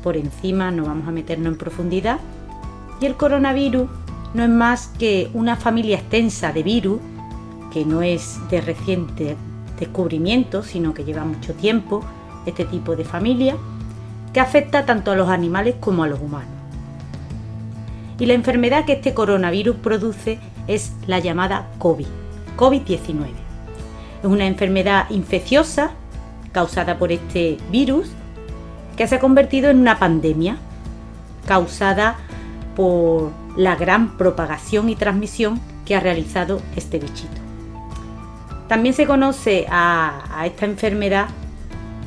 por encima, no vamos a meternos en profundidad. Y el coronavirus no es más que una familia extensa de virus, que no es de reciente descubrimiento, sino que lleva mucho tiempo este tipo de familia, que afecta tanto a los animales como a los humanos. Y la enfermedad que este coronavirus produce es la llamada COVID-19. Es una enfermedad infecciosa causada por este virus que se ha convertido en una pandemia causada por la gran propagación y transmisión que ha realizado este bichito. También se conoce a esta enfermedad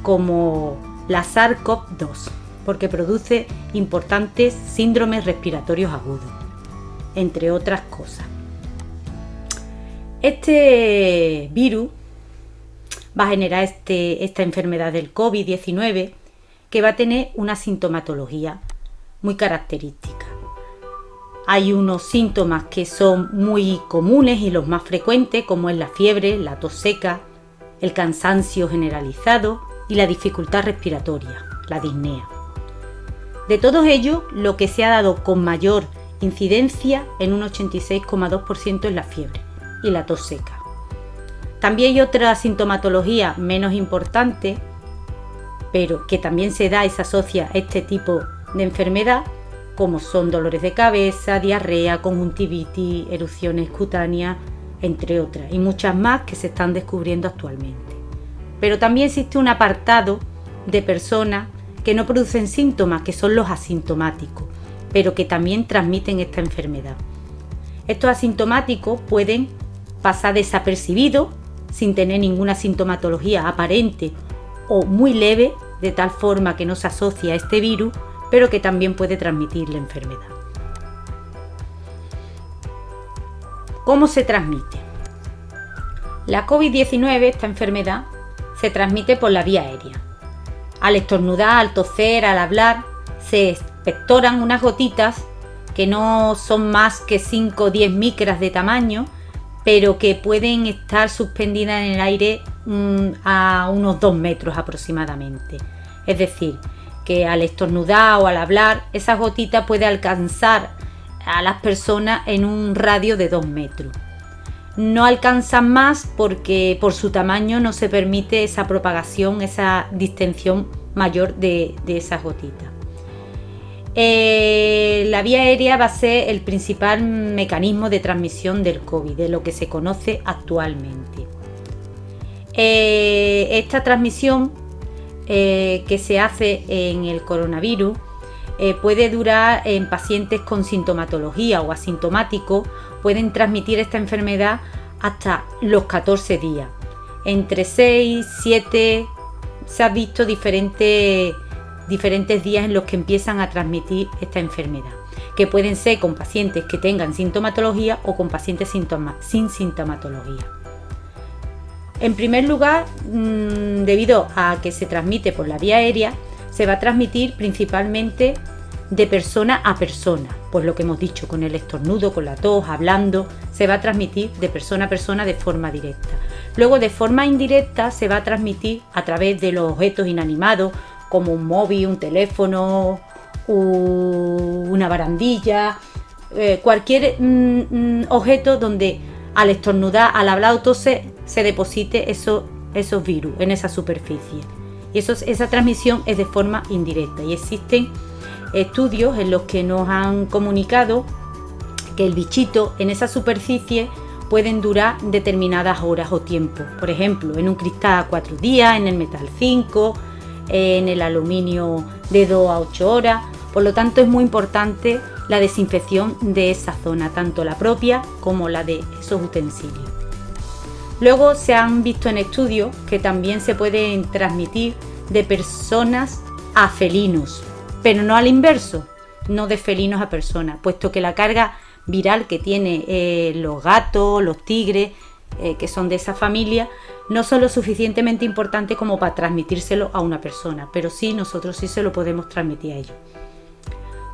como la SARS-CoV-2 porque produce importantes síndromes respiratorios agudos, entre otras cosas. Este virus va a generar esta enfermedad del COVID-19 que va a tener una sintomatología muy característica. Hay unos síntomas que son muy comunes y los más frecuentes, como es la fiebre, la tos seca, el cansancio generalizado y la dificultad respiratoria, la disnea. De todos ellos, lo que se ha dado con mayor incidencia en un 86,2% es la fiebre y la tos seca. También hay otra sintomatología menos importante, pero que también se da y se asocia a este tipo de enfermedad, como son dolores de cabeza, diarrea, conjuntivitis, erupciones cutáneas, entre otras, y muchas más que se están descubriendo actualmente. Pero también existe un apartado de personas que no producen síntomas, que son los asintomáticos, pero que también transmiten esta enfermedad. Estos asintomáticos pueden pasar desapercibidos sin tener ninguna sintomatología aparente o muy leve, de tal forma que no se asocia a este virus, pero que también puede transmitir la enfermedad. ¿Cómo se transmite? La COVID-19, esta enfermedad, se transmite por la vía aérea. Al estornudar, al toser, al hablar, se expectoran unas gotitas que no son más que 5 o 10 micras de tamaño, pero que pueden estar suspendidas en el aire a unos 2 metros aproximadamente. Es decir, que al estornudar o al hablar, esa gotita puede alcanzar a las personas en un radio de 2 metros. No alcanzan más porque por su tamaño no se permite esa propagación, esa distensión mayor de esas gotitas. La vía aérea va a ser el principal mecanismo de transmisión del COVID, de lo que se conoce actualmente. Esta transmisión que se hace en el coronavirus puede durar en pacientes con sintomatología o asintomáticos, pueden transmitir esta enfermedad hasta los 14 días. Entre 6, 7, se han visto diferentes días en los que empiezan a transmitir esta enfermedad, que pueden ser con pacientes que tengan sintomatología o con pacientes sin sintomatología. En primer lugar, debido a que se transmite por la vía aérea, se va a transmitir principalmente de persona a persona, pues lo que hemos dicho, con el estornudo, con la tos, hablando, se va a transmitir de persona a persona de forma directa. Luego, de forma indirecta, se va a transmitir a través de los objetos inanimados, como un móvil, un teléfono, una barandilla, cualquier objeto donde al estornudar, al hablar o toser, se deposite esos virus en esa superficie. Y esa transmisión es de forma indirecta, y existen estudios en los que nos han comunicado que el bichito en esa superficie pueden durar determinadas horas o tiempos. Por ejemplo, en un cristal 4 días, en el metal 5, en el aluminio de 2 a 8 horas. Por lo tanto, es muy importante la desinfección de esa zona, tanto la propia como la de esos utensilios. Luego se han visto en estudios que también se pueden transmitir de personas a felinos, pero no al inverso, no de felinos a personas, puesto que la carga viral que tiene los gatos, los tigres, que son de esa familia, no son lo suficientemente importantes como para transmitírselo a una persona, pero sí, nosotros sí se lo podemos transmitir a ellos.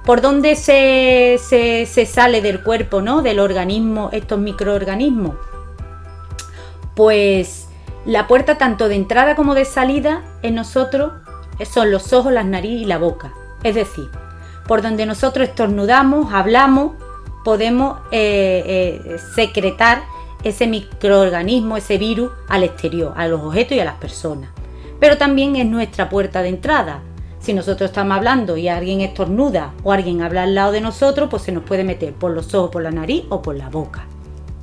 ¿Por dónde se sale del cuerpo, ¿no?, del organismo, estos microorganismos? Pues la puerta tanto de entrada como de salida en nosotros son los ojos, la nariz y la boca. Es decir, por donde nosotros estornudamos, hablamos, podemos secretar ese microorganismo, ese virus al exterior, a los objetos y a las personas. Pero también es nuestra puerta de entrada. Si nosotros estamos hablando y alguien estornuda o alguien habla al lado de nosotros, pues se nos puede meter por los ojos, por la nariz o por la boca,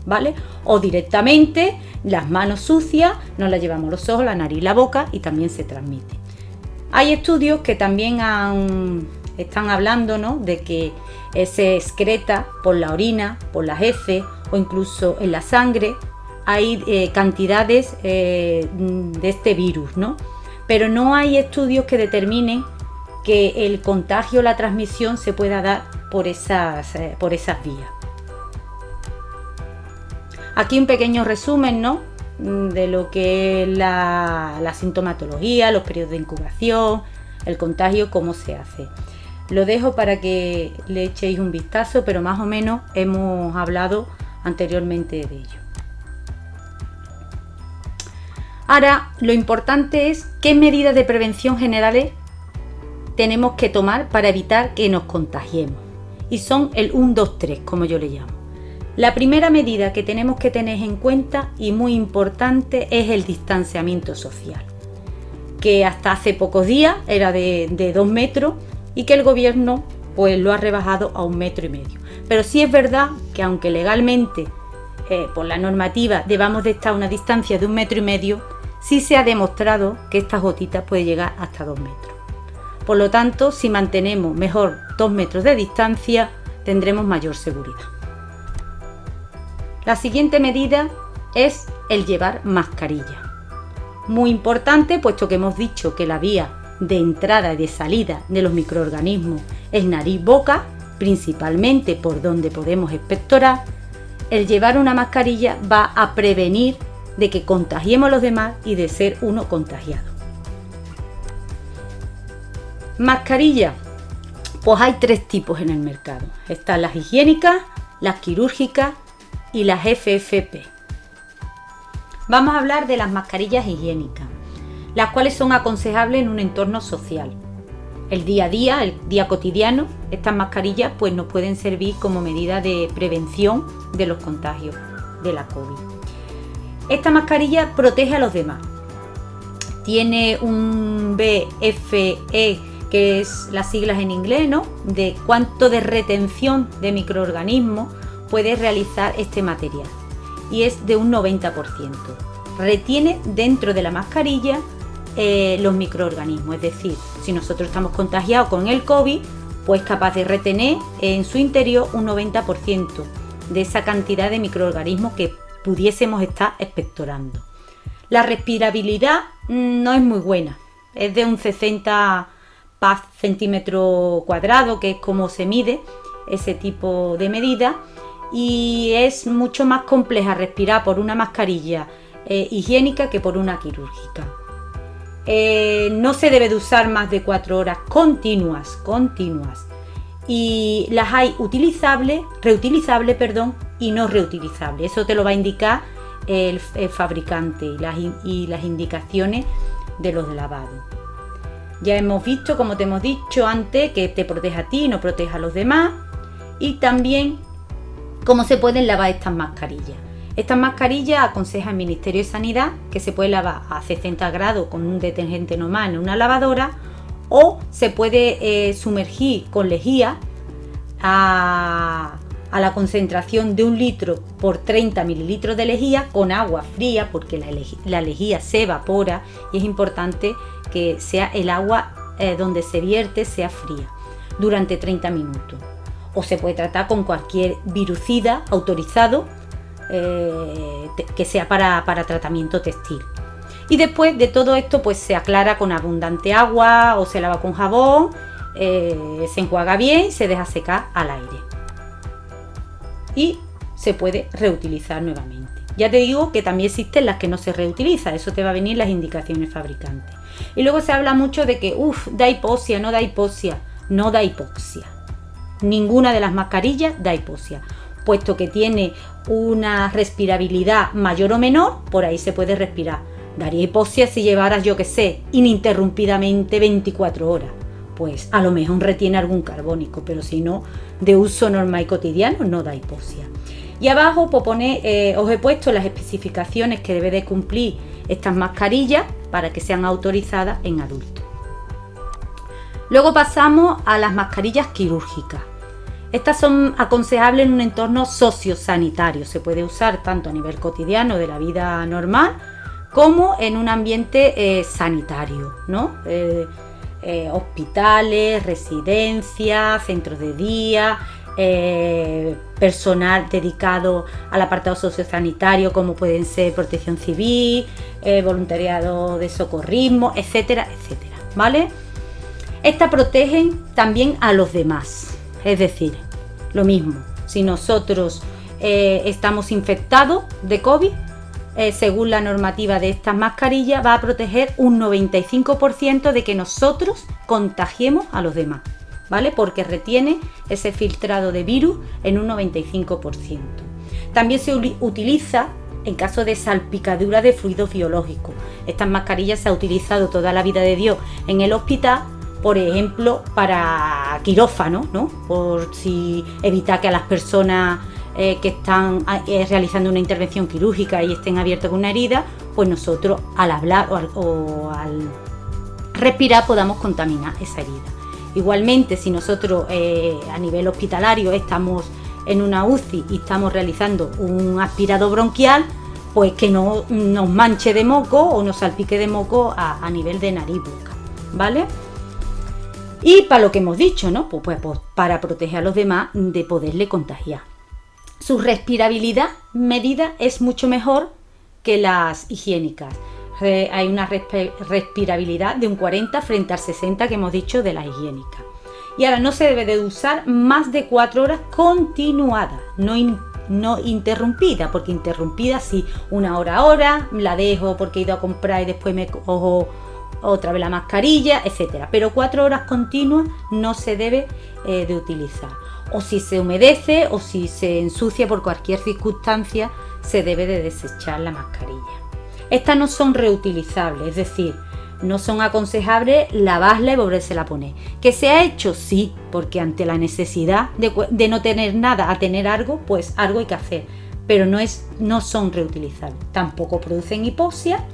¿vale? O directamente las manos sucias nos las llevamos los ojos, la nariz y la boca y también se transmite. Hay estudios que también están hablando, ¿no?, de que se excreta por la orina, por las heces o incluso en la sangre. Hay cantidades de este virus, ¿no? Pero no hay estudios que determinen que el contagio o la transmisión se pueda dar por esas vías. Aquí un pequeño resumen, ¿no?, de lo que es la sintomatología, los periodos de incubación, el contagio, cómo se hace. Lo dejo para que le echéis un vistazo, pero más o menos hemos hablado anteriormente de ello. Ahora, lo importante es qué medidas de prevención generales tenemos que tomar para evitar que nos contagiemos. Y son el 1, 2, 3, como yo le llamo. La primera medida que tenemos que tener en cuenta, y muy importante, es el distanciamiento social, que hasta hace pocos días era de 2 metros y que el gobierno pues lo ha rebajado a 1,5 metros. Pero sí es verdad que aunque legalmente por la normativa debamos de estar a una distancia de 1,5 metros, sí se ha demostrado que estas gotitas pueden llegar hasta 2 metros. Por lo tanto, si mantenemos mejor 2 metros de distancia, tendremos mayor seguridad. La siguiente medida es el llevar mascarilla. Muy importante, puesto que hemos dicho que la vía de entrada y de salida de los microorganismos es nariz-boca, principalmente por donde podemos expectorar. El llevar una mascarilla va a prevenir de que contagiemos a los demás y de ser uno contagiado. Mascarilla, pues hay 3 tipos en el mercado. Están las higiénicas, las quirúrgicas y las FFP. Vamos a hablar de las mascarillas higiénicas, las cuales son aconsejables en un entorno social. El día a día, el día cotidiano, estas mascarillas pues nos pueden servir como medida de prevención de los contagios de la COVID. Esta mascarilla protege a los demás. Tiene un BFE, que es las siglas en inglés, ¿no?, de cuánto de retención de microorganismos puede realizar este material. Y es de un 90%. Retiene dentro de la mascarilla los microorganismos. Es decir, si nosotros estamos contagiados con el COVID, pues capaz de retener en su interior un 90% de esa cantidad de microorganismos que pudiésemos estar expectorando. La respirabilidad no es muy buena, es de un 60 centímetros cuadrados, que es como se mide ese tipo de medida, y es mucho más compleja respirar por una mascarilla higiénica que por una quirúrgica. No se debe de usar más de 4 horas continuas, y las hay reutilizables, y no reutilizables. Eso te lo va a indicar el fabricante y las indicaciones de los lavados. Ya hemos visto, como te hemos dicho antes, que te protege a ti y no protege a los demás, y también cómo se pueden lavar estas mascarillas. Estas mascarillas aconseja el Ministerio de Sanidad que se puede lavar a 60 grados con un detergente normal en una lavadora, o se puede sumergir con lejía a la concentración de 1 litro por 30 mililitros de lejía con agua fría, porque la lejía se evapora y es importante que sea el agua donde se vierte sea fría durante 30 minutos. O se puede tratar con cualquier virucida autorizado que sea para tratamiento textil. Y después de todo esto pues se aclara con abundante agua o se lava con jabón, se enjuaga bien y se deja secar al aire. Y se puede reutilizar nuevamente. Ya te digo que también existen las que no se reutilizan, eso te va a venir las indicaciones fabricantes. Y luego se habla mucho de que da hipoxia, no da hipoxia. No da hipoxia. Ninguna de las mascarillas da hipoxia, puesto que tiene una respirabilidad mayor o menor, por ahí se puede respirar. Daría hipoxia si llevaras, yo que sé, ininterrumpidamente 24 horas. pues a lo mejor retiene algún carbónico, pero si no, de uso normal y cotidiano no da hipoxia. Y abajo pues os he puesto las especificaciones que debe de cumplir estas mascarillas para que sean autorizadas en adultos. Luego pasamos a las mascarillas quirúrgicas. Estas son aconsejables en un entorno sociosanitario, se puede usar tanto a nivel cotidiano de la vida normal como en un ambiente sanitario, ¿no? Hospitales, residencias, centros de día, personal dedicado al apartado sociosanitario como pueden ser protección civil, voluntariado de socorrismo, etcétera, etcétera, ¿vale? Estas protegen también a los demás, es decir, lo mismo, si nosotros estamos infectados de COVID, según la normativa de estas mascarillas, va a proteger un 95% de que nosotros contagiemos a los demás, ¿vale? Porque retiene ese filtrado de virus en un 95%. También se utiliza en caso de salpicadura de fluidos biológicos. Estas mascarillas se han utilizado toda la vida de Dios en el hospital, por ejemplo, para quirófano, ¿no? Por si evitar que a las personas que están realizando una intervención quirúrgica y estén abiertas con una herida, pues nosotros al hablar o al respirar podamos contaminar esa herida. Igualmente, si nosotros a nivel hospitalario estamos en una UCI y estamos realizando un aspirado bronquial, pues que no nos manche de moco o nos salpique de moco a nivel de nariz boca, ¿vale? Y para lo que hemos dicho, ¿no? Pues para proteger a los demás de poderle contagiar. Su respirabilidad medida es mucho mejor que las higiénicas. Hay una respirabilidad de un 40 frente al 60 que hemos dicho de las higiénicas. Y ahora no se debe de usar más de 4 horas continuadas, no interrumpida, porque interrumpida sí, 1 hora a hora, la dejo porque he ido a comprar y después me cojo otra vez la mascarilla, etcétera. Pero 4 horas continuas no se debe de utilizar. O si se humedece o si se ensucia por cualquier circunstancia, se debe de desechar la mascarilla. Estas no son reutilizables, es decir, no son aconsejables lavarla y volvérsela a poner. ¿Que se ha hecho? Sí, porque ante la necesidad de no tener nada a tener algo, pues algo hay que hacer. Pero no son reutilizables. Tampoco producen hipoxia,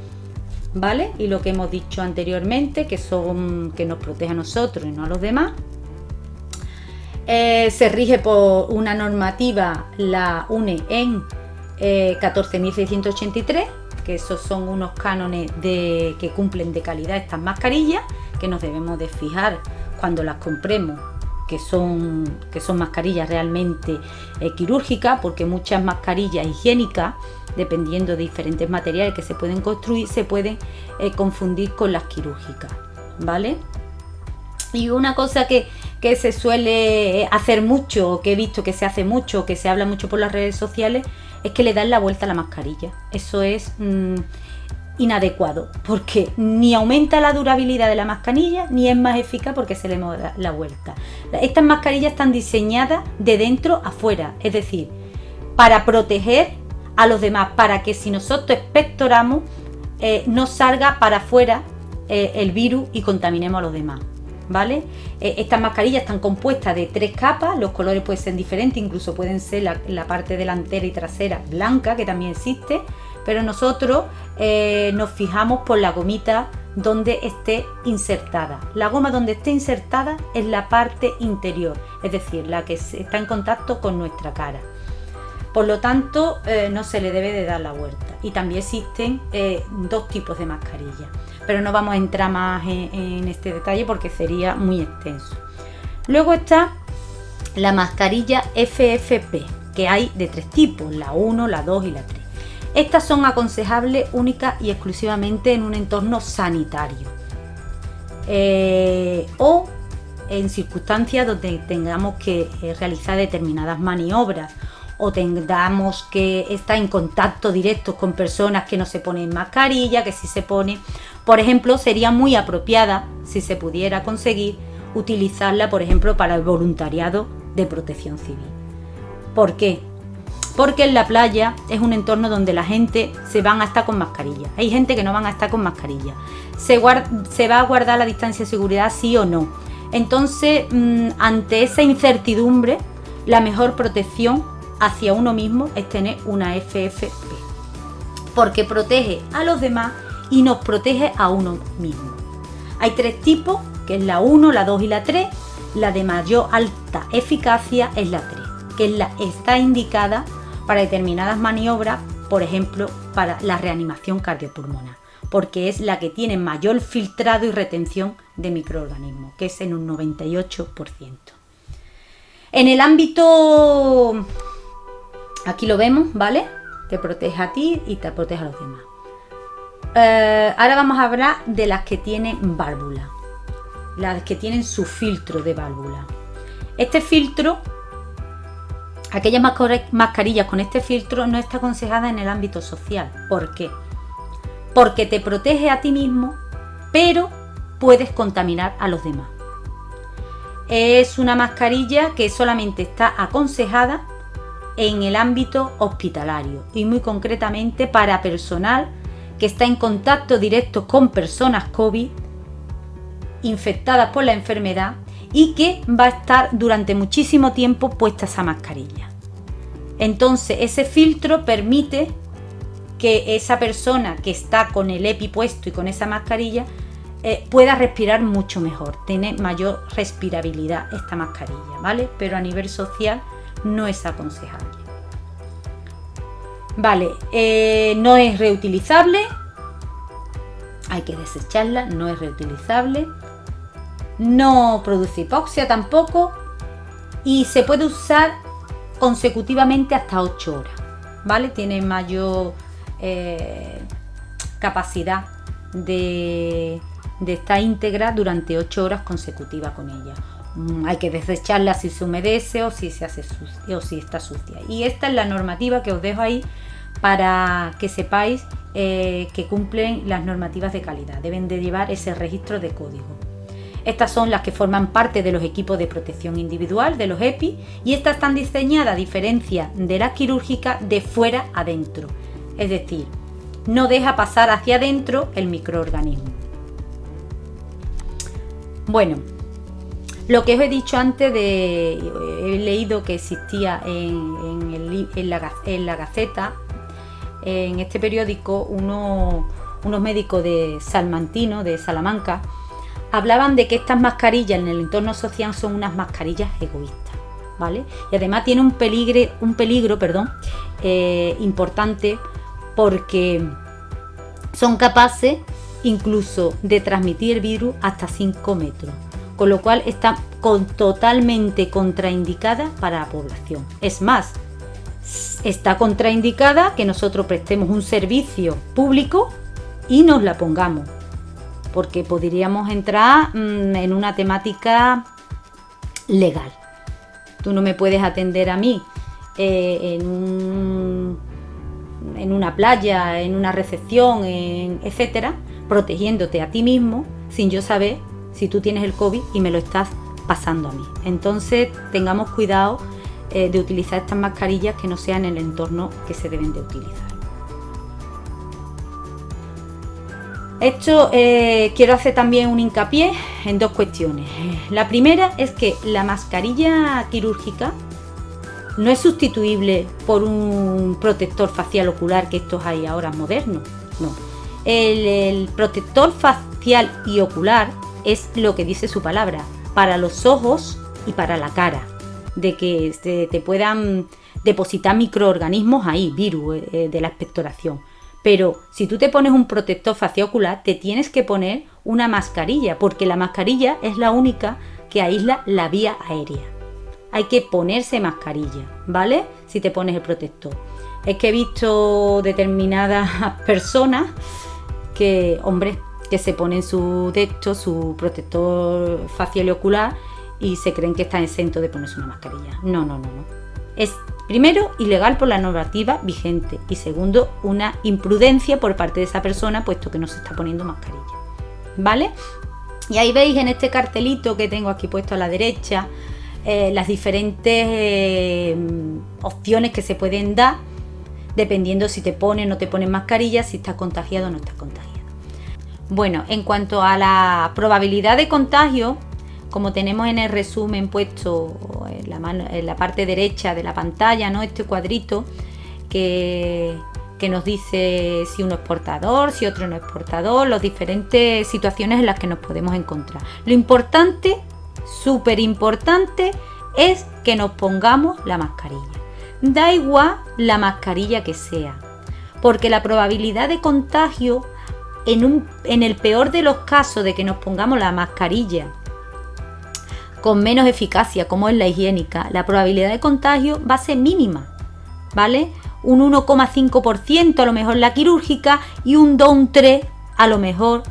¿vale? Y lo que hemos dicho anteriormente, que nos protege a nosotros y no a los demás. Se rige por una normativa, la UNE en 14.683, que esos son unos cánones que cumplen de calidad estas mascarillas, que nos debemos de fijar cuando las compremos, que son mascarillas realmente quirúrgicas, porque muchas mascarillas higiénicas, dependiendo de diferentes materiales que se pueden construir, se pueden confundir con las quirúrgicas, ¿vale? Y una cosa que se suele hacer mucho, que he visto que se hace mucho, que se habla mucho por las redes sociales, es que le dan la vuelta a la mascarilla. Eso es inadecuado, porque ni aumenta la durabilidad de la mascarilla, ni es más eficaz porque se le da la vuelta. Estas mascarillas están diseñadas de dentro a fuera, es decir, para proteger a los demás, para que si nosotros expectoramos, no salga para afuera el virus y contaminemos a los demás, ¿vale? Estas mascarillas están compuestas de 3 capas, los colores pueden ser diferentes, incluso pueden ser la parte delantera y trasera blanca, que también existe, pero nosotros nos fijamos por la gomita donde esté insertada. La goma donde esté insertada es la parte interior, es decir, la que está en contacto con nuestra cara. Por lo tanto, no se le debe de dar la vuelta. Y también existen 2 tipos de mascarillas. Pero no vamos a entrar más en este detalle porque sería muy extenso. Luego está la mascarilla FFP, que hay de 3 tipos, la 1, la 2 y la 3. Estas son aconsejables única y exclusivamente en un entorno sanitario. O en circunstancias donde tengamos que realizar determinadas maniobras o tengamos que estar en contacto directo con personas que no se ponen mascarilla, que sí se pone. Por ejemplo, sería muy apropiada, si se pudiera conseguir, utilizarla, por ejemplo, para el voluntariado de protección civil. ¿Por qué? Porque en la playa es un entorno donde la gente se van a estar con mascarilla. Hay gente que no van a estar con mascarilla. ¿Se va a guardar la distancia de seguridad, sí o no? Entonces, ante esa incertidumbre, la mejor protección hacia uno mismo es tener una FFP, porque protege a los demás y nos protege a uno mismo. Hay 3 tipos, que es la 1, la 2 y la 3. La de mayor alta eficacia es la 3, que está indicada para determinadas maniobras, por ejemplo, para la reanimación cardiopulmonar, porque es la que tiene mayor filtrado y retención de microorganismos, que es en un 98%. En el ámbito, aquí lo vemos, ¿vale? Te protege a ti y te protege a los demás. Ahora vamos a hablar de las que tienen válvula, las que tienen su filtro de válvula. Este filtro, aquellas mascarillas con este filtro no está aconsejada en el ámbito social. ¿Por qué? Porque te protege a ti mismo, pero puedes contaminar a los demás. Es una mascarilla que solamente está aconsejada en el ámbito hospitalario y muy concretamente para personal que está en contacto directo con personas COVID infectadas por la enfermedad y que va a estar durante muchísimo tiempo puesta esa mascarilla. Entonces ese filtro permite que esa persona que está con el EPI puesto y con esa mascarilla pueda respirar mucho mejor, tiene mayor respirabilidad esta mascarilla, ¿vale? Pero a nivel social no es aconsejable. Vale, no es reutilizable, hay que desecharla, no es reutilizable, no produce hipoxia tampoco y se puede usar consecutivamente hasta 8 horas, ¿vale? Tiene mayor capacidad de estar íntegra durante 8 horas consecutivas con ella. Hay que desecharla si se humedece o si se hace sucia, o si está sucia. Y esta es la normativa que os dejo ahí para que sepáis que cumplen las normativas de calidad. Deben de llevar ese registro de código. Estas son las que forman parte de los equipos de protección individual, de los EPI, y estas están diseñadas, a diferencia de las quirúrgicas, de fuera a dentro. Es decir, no deja pasar hacia adentro el microorganismo. Bueno, lo que os he dicho antes, he leído que existía en la Gaceta, en este periódico, unos médicos de Salmantino, de Salamanca, hablaban de que estas mascarillas en el entorno social son unas mascarillas egoístas, ¿vale? Y además tiene un peligro importante, porque son capaces incluso de transmitir virus hasta 5 metros, con lo cual está totalmente contraindicada para la población. Es más, está contraindicada que nosotros prestemos un servicio público y nos la pongamos, porque podríamos entrar en una temática legal. Tú no me puedes atender a mí en una playa, en una recepción, etcétera, protegiéndote a ti mismo sin yo saber si tú tienes el COVID y me lo estás pasando a mí. Entonces tengamos cuidado de utilizar estas mascarillas que no sean en el entorno que se deben de utilizar. Quiero hacer también un hincapié en 2 cuestiones. La primera es que la mascarilla quirúrgica no es sustituible por un protector facial ocular, que estos hay ahora modernos. No. El protector facial y ocular es lo que dice su palabra, para los ojos y para la cara, de que te puedan depositar microorganismos ahí, virus de la expectoración. Pero si tú te pones un protector facial ocular, te tienes que poner una mascarilla, porque la mascarilla es la única que aísla la vía aérea. Hay que ponerse mascarilla, ¿vale? Si te pones el protector. Es que he visto determinadas personas que se ponen su protector facial y ocular y se creen que están exentos de ponerse una mascarilla. No. Es, primero, ilegal por la normativa vigente, y segundo, una imprudencia por parte de esa persona, puesto que no se está poniendo mascarilla, ¿vale? Y ahí veis en este cartelito que tengo aquí puesto a la derecha las diferentes opciones que se pueden dar dependiendo si te pones o no te pones mascarilla, si estás contagiado o no estás contagiado. Bueno, en cuanto a la probabilidad de contagio, como tenemos en el resumen puesto en la parte derecha de la pantalla, ¿no? Este cuadrito que nos dice si uno es portador, si otro no es portador, las diferentes situaciones en las que nos podemos encontrar. Lo importante, súper importante, es que nos pongamos la mascarilla. Da igual la mascarilla que sea, porque la probabilidad de contagio, en el peor de los casos de que nos pongamos la mascarilla con menos eficacia, como es la higiénica, la probabilidad de contagio va a ser mínima, ¿vale? Un 1,5% a lo mejor la quirúrgica y un 2, un 3 a lo mejor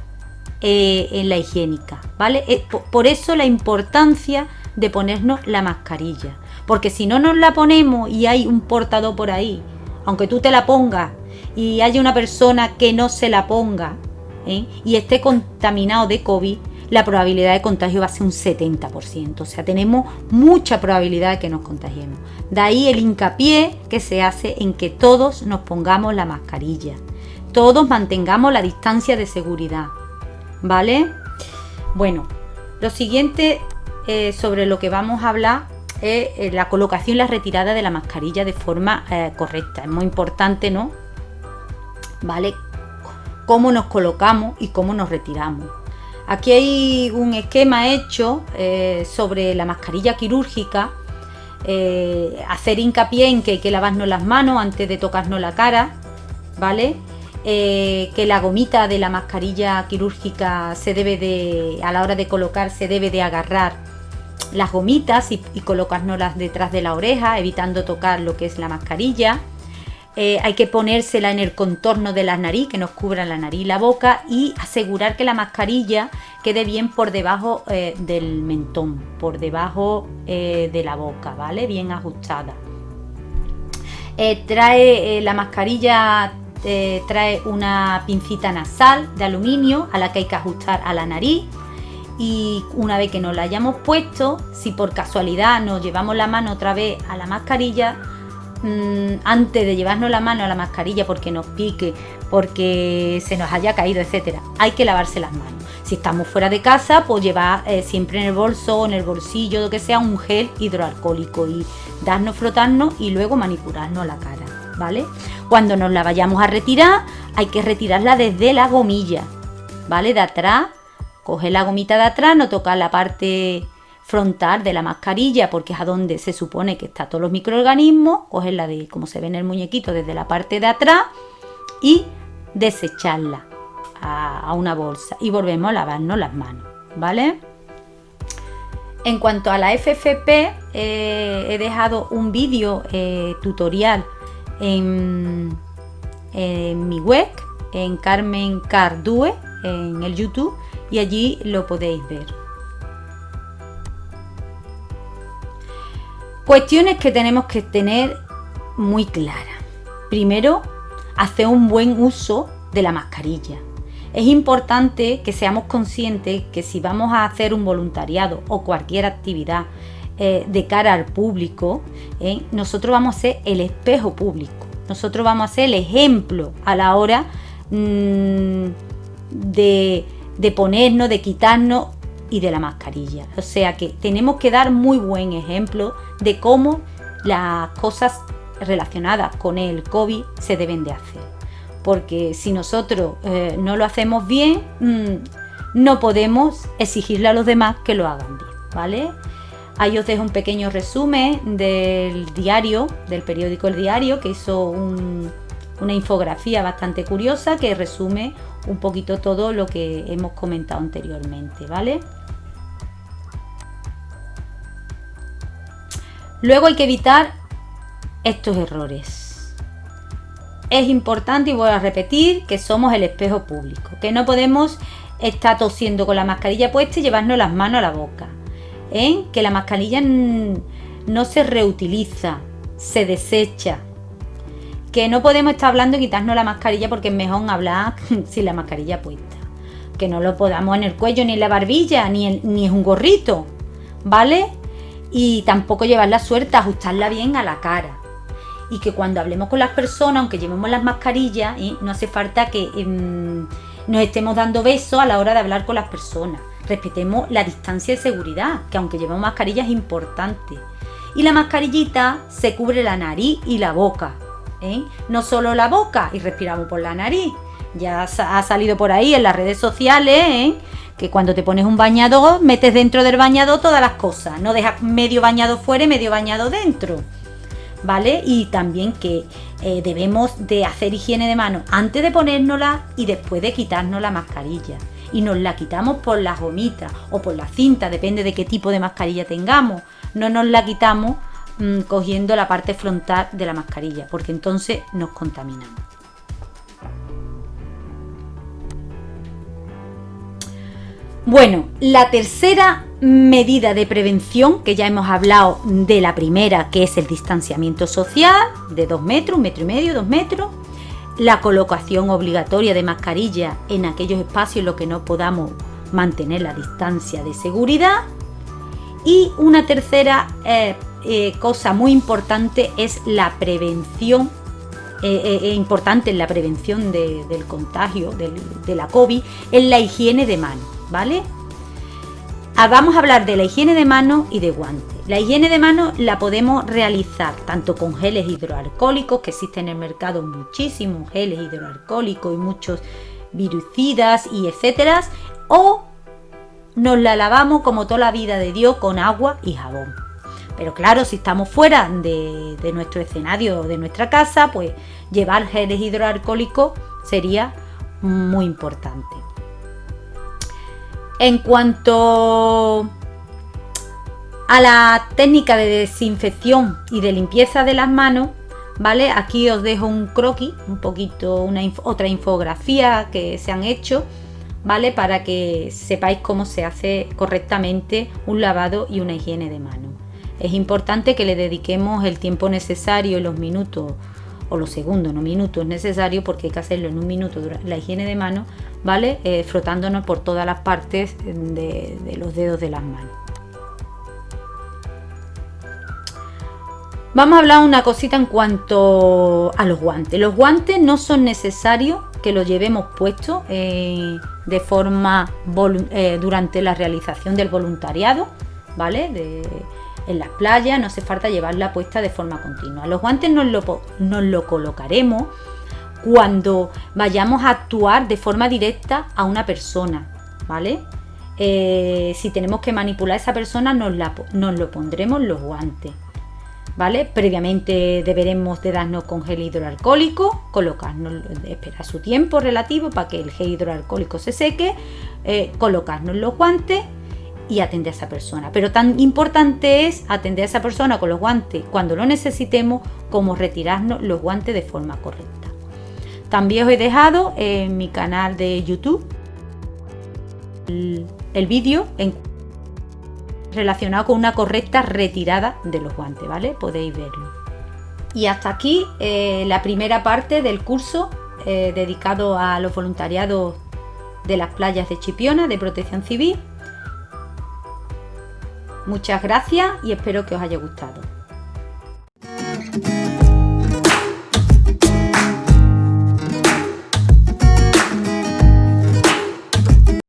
en la higiénica, ¿vale? Por eso la importancia de ponernos la mascarilla, porque si no nos la ponemos y hay un portador por ahí, aunque tú te la pongas y haya una persona que no se la ponga y esté contaminado de COVID, la probabilidad de contagio va a ser un 70%. O sea, tenemos mucha probabilidad de que nos contagiemos. De ahí el hincapié que se hace en que todos nos pongamos la mascarilla. Todos mantengamos la distancia de seguridad. ¿Vale? Bueno, lo siguiente sobre lo que vamos a hablar es la colocación y la retirada de la mascarilla de forma correcta. Es muy importante, ¿no? ¿Vale? Cómo nos colocamos y cómo nos retiramos. Aquí hay un esquema hecho sobre la mascarilla quirúrgica, hacer hincapié en que hay que lavarnos las manos antes de tocarnos la cara, ¿vale? Que la gomita de la mascarilla quirúrgica a la hora de colocar se debe de agarrar las gomitas y colocárnoslas detrás de la oreja, evitando tocar lo que es la mascarilla. Hay que ponérsela en el contorno de la nariz, que nos cubra la nariz y la boca, y asegurar que la mascarilla quede bien por debajo del mentón, por debajo de la boca, ¿vale? Bien ajustada. La mascarilla trae una pincita nasal de aluminio a la que hay que ajustar a la nariz, y una vez que nos la hayamos puesto, si por casualidad nos llevamos la mano otra vez a la mascarilla, antes de llevarnos la mano a la mascarilla porque nos pique, porque se nos haya caído, etcétera, hay que lavarse las manos. Si estamos fuera de casa, pues llevar siempre en el bolso o en el bolsillo, lo que sea, un gel hidroalcohólico y frotarnos y luego manipularnos la cara, ¿vale? Cuando nos la vayamos a retirar, hay que retirarla desde la gomilla, ¿vale? De atrás, coger la gomita de atrás, no tocar la parte frontal de la mascarilla porque es a donde se supone que están todos los microorganismos, cogerla de, como se ve en el muñequito, desde la parte de atrás y desecharla a una bolsa y volvemos a lavarnos las manos, ¿vale? En cuanto a la FFP, he dejado un vídeo tutorial en mi web, en Carmen Cardue, en el YouTube, y allí lo podéis ver. Cuestiones que tenemos que tener muy claras. Primero, hacer un buen uso de la mascarilla. Es importante que seamos conscientes que si vamos a hacer un voluntariado o cualquier actividad de cara al público, nosotros vamos a ser el espejo público. Nosotros vamos a ser el ejemplo a la hora de ponernos, de quitarnos y de la mascarilla. O sea que tenemos que dar muy buen ejemplo de cómo las cosas relacionadas con el COVID se deben de hacer. Porque si nosotros no lo hacemos bien, no podemos exigirle a los demás que lo hagan bien, ¿vale? Ahí os dejo un pequeño resumen del diario, del periódico El Diario, que hizo una infografía bastante curiosa que resume un poquito todo lo que hemos comentado anteriormente, ¿vale? Luego hay que evitar estos errores. Es importante, y voy a repetir, que somos el espejo público, que no podemos estar tosiendo con la mascarilla puesta y llevarnos las manos a la boca, que la mascarilla no se reutiliza, se desecha, que no podemos estar hablando y quitarnos la mascarilla porque es mejor hablar sin la mascarilla puesta, que no lo podamos en el cuello ni en la barbilla, ni es un gorrito, ¿vale? Y tampoco llevarla suelta, ajustarla bien a la cara. Y que cuando hablemos con las personas, aunque llevemos las mascarillas, no hace falta que nos estemos dando besos a la hora de hablar con las personas. respetemos la distancia de seguridad, que aunque llevemos mascarilla es importante. Y la mascarillita se cubre la nariz y la boca, ¿eh? No solo la boca y respiramos por la nariz. Ya ha salido por ahí en las redes sociales, ¿eh? Que cuando te pones un bañador, metes dentro del bañador todas las cosas. No dejas medio bañado fuera y medio bañado dentro, ¿vale? Y también que debemos de hacer higiene de manos antes de ponérnosla y después de quitarnos la mascarilla. Y nos la quitamos por las gomitas o por la cinta, depende de qué tipo de mascarilla tengamos. No nos la quitamos cogiendo la parte frontal de la mascarilla, porque entonces nos contaminamos. Bueno, la tercera medida de prevención, que ya hemos hablado de la primera, que es el distanciamiento social de 2 metros, 1,5 metros, 2 metros, la colocación obligatoria de mascarilla en aquellos espacios en los que no podamos mantener la distancia de seguridad, y una tercera cosa muy importante es la prevención, importante en la prevención del contagio de la COVID, es la higiene de manos, ¿vale? Vamos a hablar de la higiene de manos y de guantes. La higiene de manos la podemos realizar tanto con geles hidroalcohólicos, que existen en el mercado muchísimos geles hidroalcohólicos y muchos virucidas y etcétera, o nos la lavamos como toda la vida de Dios con agua y jabón. Pero claro, si estamos fuera de nuestro escenario o de nuestra casa, pues llevar geles hidroalcohólicos sería muy importante. En cuanto a la técnica de desinfección y de limpieza de las manos, ¿vale? Aquí os dejo un croquis, un poquito, otra infografía que se han hecho, ¿vale? Para que sepáis cómo se hace correctamente un lavado y una higiene de manos. Es importante que le dediquemos el tiempo necesario y los minutos, o los segundos, no minutos necesarios, porque hay que hacerlo en un minuto, la higiene de manos, ¿vale? Frotándonos por todas las partes de los dedos de las manos. Vamos a hablar una cosita en cuanto a los guantes. Los guantes no son necesarios que los llevemos puestos de forma durante la realización del voluntariado, ¿vale? En las playas no hace falta llevarla puesta de forma continua. Los guantes nos lo colocaremos cuando vayamos a actuar de forma directa a una persona, ¿vale? Si tenemos que manipular a esa persona, nos lo pondremos los guantes, ¿vale? Previamente deberemos de darnos con gel hidroalcohólico, colocarnos, esperar su tiempo relativo para que el gel hidroalcohólico se seque, colocarnos los guantes y atender a esa persona. Pero tan importante es atender a esa persona con los guantes cuando lo necesitemos, como retirarnos los guantes de forma correcta. También os he dejado en mi canal de YouTube el vídeo relacionado con una correcta retirada de los guantes, ¿vale? Podéis verlo. Y hasta aquí la primera parte del curso dedicado a los voluntariados de las playas de Chipiona de Protección Civil. Muchas gracias y espero que os haya gustado.